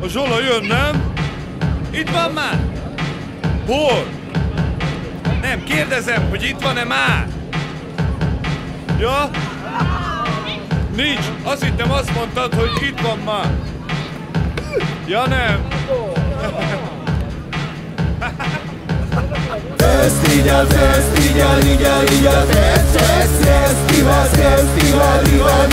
A Zsola jön, nem? Itt van már? Hol? Nem, kérdezem, hogy itt van-e már? Ja? Nincs. Azt hittem, azt mondtad, hogy itt van már. Ja, nem. Festival, festival, festival, festival, festival, festival,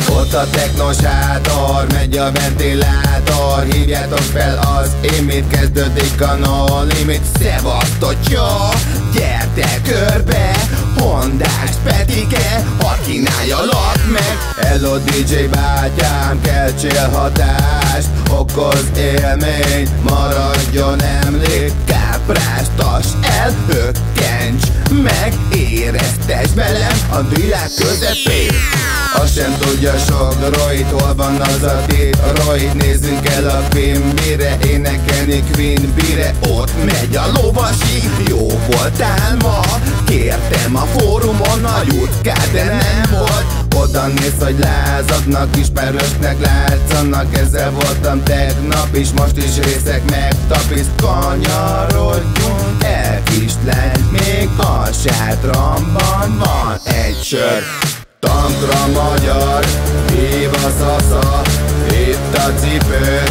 ott a technosátor, megy a ventilátor. Hívjátok fel az Imit, kezdődik a No Limit. Szevasztotja, gyertek körbe, Hondás Petike, ha kínáljalak meg. Hello DJ bátyám, keltsél hatást, okoz élményt, maradjon emlék. Kápráztass el, hökkencs meg, éreztes velem a világ közepén. Azt sem tudja sok droid, hol van az a Detroit. Nézzünk el a Queen Bee-re, énekelni Queen Bee-re. Ott megy a lovasi, jó voltál ma? Kértem a fórumon a jutkát, de nem volt. Oda néz, hogy lázadnak, ismerősnek látszanak. Ezzel voltam tegnap is, most is részek megtapiszt. Kanyarodjunk el, kislány, még a sátramban van egy sör. Tankra magyar, hív a szasza, itt a cipő,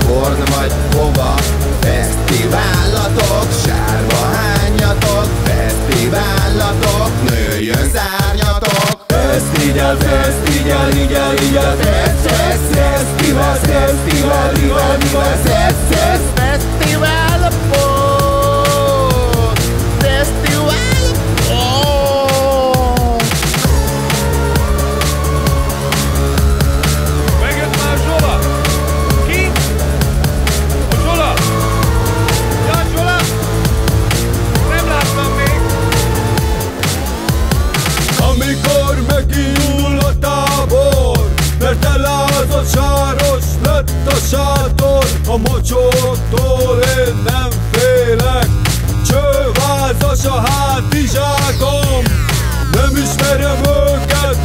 Born vagy hova. Fesztivállatok, sárba hányatok, fesztivállatok, nőjön szárnyatok. Fesztival, fesztival, fesztival, fesztival, fesztival, fesztival, amikor megindul a tábor, mert elázott sáros lett a sátor. A mocsoroktól én nem félek, csővázas a hátizsákom. Nem ismerem őket,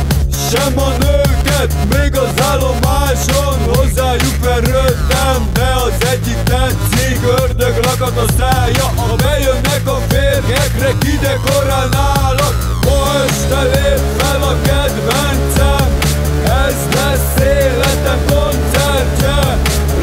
sem a nőket, még az állomáson hozzájuk verődtem. De az egyik tetszik, ördög lakat a szája. Ha bejönnek a férjekre, kidekorálnálak. Ma este lép fel a kedvencem, ez lesz életem koncertje.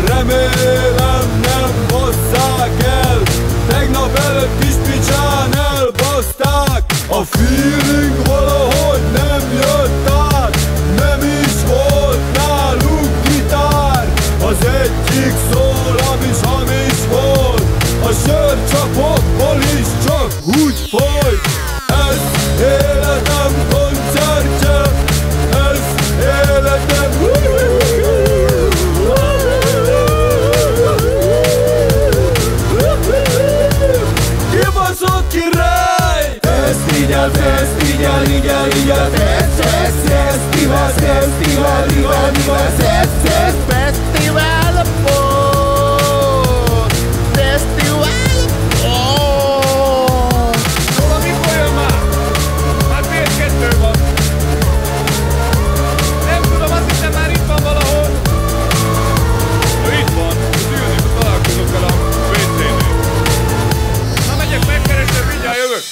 Remélem nem basszák el, tegnap előtt kis picsán elbaszták. A feeling valahogy nem jött át, nem is volt náluk gitár. Az egyik szól, ami hamis volt, a sörcsapokból is csak úgy folyt. Ez életem koncertje, ez életem. Kibaszott király! Fesztival, fesztival, fesztival, fesztival, fesztival, fesztival, Megkeresem, mindjárt jövök!